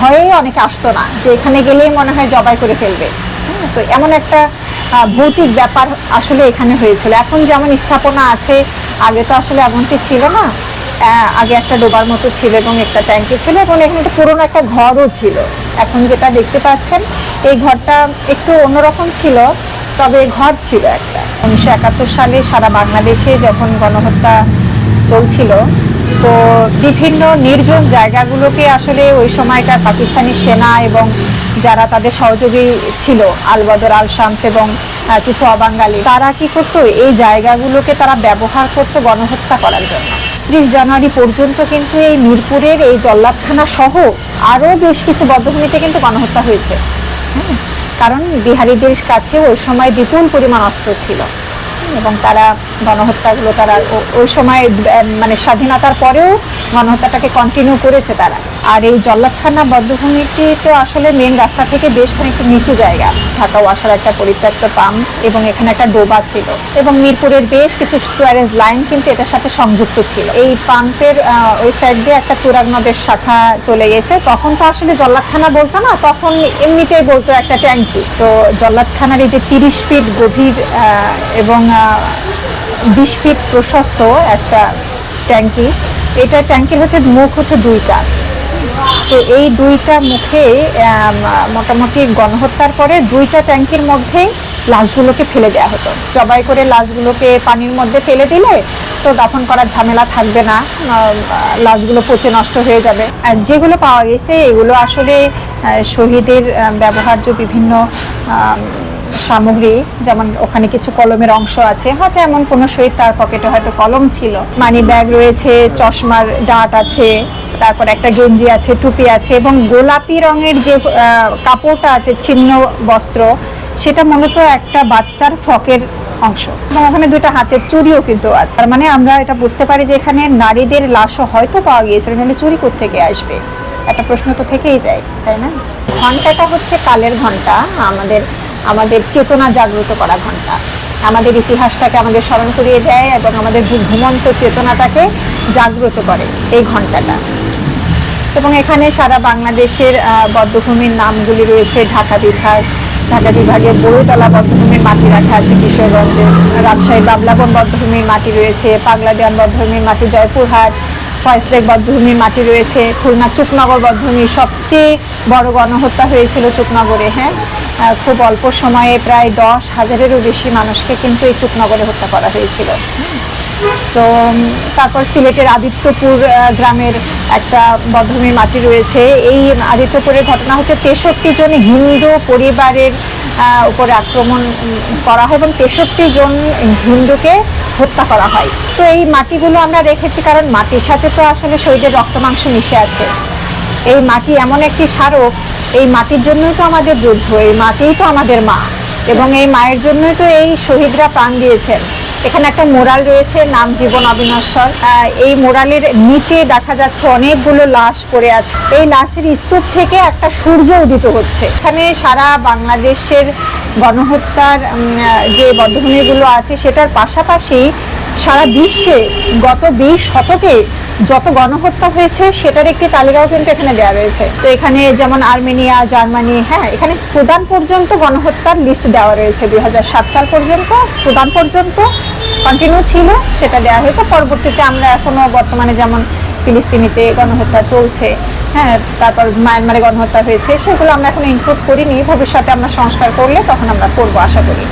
ভয়ে অনেকে আসতো না, যে এখানে গেলেই মনে হয় জবাই করে ফেলবে। তো এমন একটা ভৌতিক ব্যাপার আসলে এখানে হয়েছিল। এখন যেমন স্থাপনা আছে, আগে তো আসলে এমনটি ছিল না। আগে একটা ডোবার মতো ছিল এবং একটা ট্যাঙ্কি ছিল, এবং এখানে একটা পুরোনো একটা ঘরও ছিল। এখন যেটা দেখতে পাচ্ছেন এই ঘরটা একটু অন্যরকম ছিল, তবে ঘর ছিল একটা। 1971 সালে সারা বাংলাদেশে যখন গণহত্যা চলছিল, তো বিভিন্ন নির্জন জায়গাগুলোকে আসলে ওই সময়কার পাকিস্তানি সেনা এবং যারা তাদের সহযোগী ছিল, আল বদর, আল শামস এবং কিছু অবাঙালি, তারা কি করতো, এই জায়গাগুলোকে তারা ব্যবহার করতো গণহত্যা করার জন্য। 30 জানুয়ারি পর্যন্ত কিন্তু এই মিরপুরের এই জল্লাদখানা সহ আরও বেশ কিছু বধ্যভূমিতে কিন্তু গণহত্যা হয়েছে। কারণ বিহারীদের কাছে ওই সময় বিপুল পরিমাণ অস্ত্র ছিল, এবং তারা গণহত্যাগুলো তারা ওই সময় মানে স্বাধীনতার পরেও গণহত্যাটাকে কন্টিনিউ করেছে তারা। আর এই জল্লাদখানা বধ্যভূমিটি তো আসলে মেন রাস্তা থেকে বেশ খানিকটা নিচু জায়গা। ঢাকা ওয়াসার একটা পরিত্যক্ত পাম্প, এবং এখানে একটা ডোবা ছিল, এবং মিরপুরের বেশ কিছু সুয়ারেজ লাইন কিন্তু এটার সাথে সংযুক্ত ছিল। এই পাম্পের ওই সাইড দিয়ে একটা তুরাগ নদের শাখা চলে গেছে। তখন তো আসলে জল্লাদখানা বলতো না, তখন এমনিতেই বলতো একটা ট্যাঙ্কি। তো জল্লাদখানার এই যে 30 ফিট গভীর এবং 20 ফিট প্রশস্ত একটা ট্যাঙ্কি, এটা ট্যাঙ্কির মুখ হচ্ছে দুইটা। তো এই দুইটা মুখে মোটামুটি গণহত্যার পরে দুইটা ট্যাঙ্কির মধ্যেই লাশগুলোকে ফেলে দেওয়া হতো। জবাই করে লাশগুলোকে পানির মধ্যে ফেলে দিলে তো দাফন করার ঝামেলা থাকবে না, লাশগুলো পচে নষ্ট হয়ে যাবে। আর যেগুলো পাওয়া গেছে এগুলো আসলে শহীদের ব্যবহার্য বিভিন্ন সামগ্রী, যেমন ওখানে কিছু কলমের অংশ আছে, হয়তো এমন কোনো শহীদ তার পকেটে হয়তো কলম ছিল, মানি ব্যাগ রয়েছে, চশমার ডাট আছে, তারপর একটা গেঞ্জি আছে, টুপি আছে, এবং গোলাপি রঙের যে কাপড়টা আছে, ছিন্ন বস্ত্র, সেটা মূলত একটা বাচ্চার ফ্রকের অংশ, এবং ওখানে দুইটা হাতের চুড়িও কিন্তু আছে। তার মানে আমরা এটা বুঝতে পারি যে এখানে নারীদের লাশও হয়তো পাওয়া গিয়েছিল, নাহলে চুরি কোত্থেকে আসবে, একটা প্রশ্ন তো থেকেই যায়, তাই না? ঘন্টাটা হচ্ছে কালের ঘন্টা, আমাদের চেতনা জাগ্রত করা ঘন্টা, আমাদের ইতিহাসটাকে আমাদের স্মরণ করিয়ে দেয় এবং আমাদের ঘুমন্ত চেতনাটাকে জাগ্রত করে এই ঘন্টাটা। এবং এখানে সারা বাংলাদেশের বধ্যভূমির নামগুলি রয়েছে। ঢাকা বিভাগের বড়তলা বধ্যভূমির মাটি রাখা আছে কিশোরগঞ্জে, রাজশাহী বাবলাবন বধ্যভূমির মাটি রয়েছে, পাগলাদিয়ান বধ্যভূমির মাটি জয়পুরহাট, ফয়েজলেক বধ্যভূমির মাটি রয়েছে, খুলনা চুকনগর বধ্যভূমির সবচেয়ে বড় গণহত্যা হয়েছিল চুকনগরে। খুব অল্প সময়ে প্রায় 10,000-এরও বেশি মানুষকে কিন্তু এই চুকনগরে হত্যা করা হয়েছিল। তো তারপর সিলেটের আদিত্যপুর গ্রামের একটা বধ্যভূমির মাটি রয়েছে। এই আদিত্যপুরের ঘটনা হচ্ছে 63 জন হিন্দু পরিবারের উপরে আক্রমণ করা হয় এবং 63 জন হিন্দুকে হত্যা করা হয়। তো এই মাটিগুলো আমরা রেখেছি কারণ মাটির সাথে তো আসলে শহীদের রক্ত মাংস মিশে আছে। এই মাটি এমন একটি স্মারক, এই মাটির জন্যই তো আমাদের যুদ্ধ, এই মাটিই তো আমাদের মা, এবং এই মায়ের জন্যই তো এই শহীদরা প্রাণ দিয়েছেন। এখানে একটা মোরাল রয়েছে, নাম জীবন অবিনশ্বর। এই মোরালের নিচে দেখা যাচ্ছে অনেকগুলো লাশ পড়ে আছে। এই লাশের স্তূপ থেকে একটা সূর্য উদিত হচ্ছে। এখানে সারা বাংলাদেশের গণহত্যার যে বধ্যভূমিগুলো আছে সেটার পাশাপাশি সারা বিশ্বে গত 20 শতকে যত গণহত্যা হয়েছে সেটার একটি তালিকাও কিন্তু এখানে দেওয়া রয়েছে। তো এখানে যেমন আর্মেনিয়া, জার্মানি, এখানে সুদান পর্যন্ত গণহত্যার লিস্ট দেওয়া রয়েছে। 2007 সাল পর্যন্ত সুদান পর্যন্ত কন্টিনিউ ছিল, সেটা দেওয়া হয়েছে। পরবর্তীতে আমরা এখনো বর্তমানে যেমন ফিলিস্তিনিতে গণহত্যা চলছে, তারপর মায়ানমারে গণহত্যা হয়েছে, সেগুলো আমরা এখন ইনক্লুড করিনি। ভবিষ্যতে আমরা সংস্কার করলে তখন আমরা করবো আশা করি।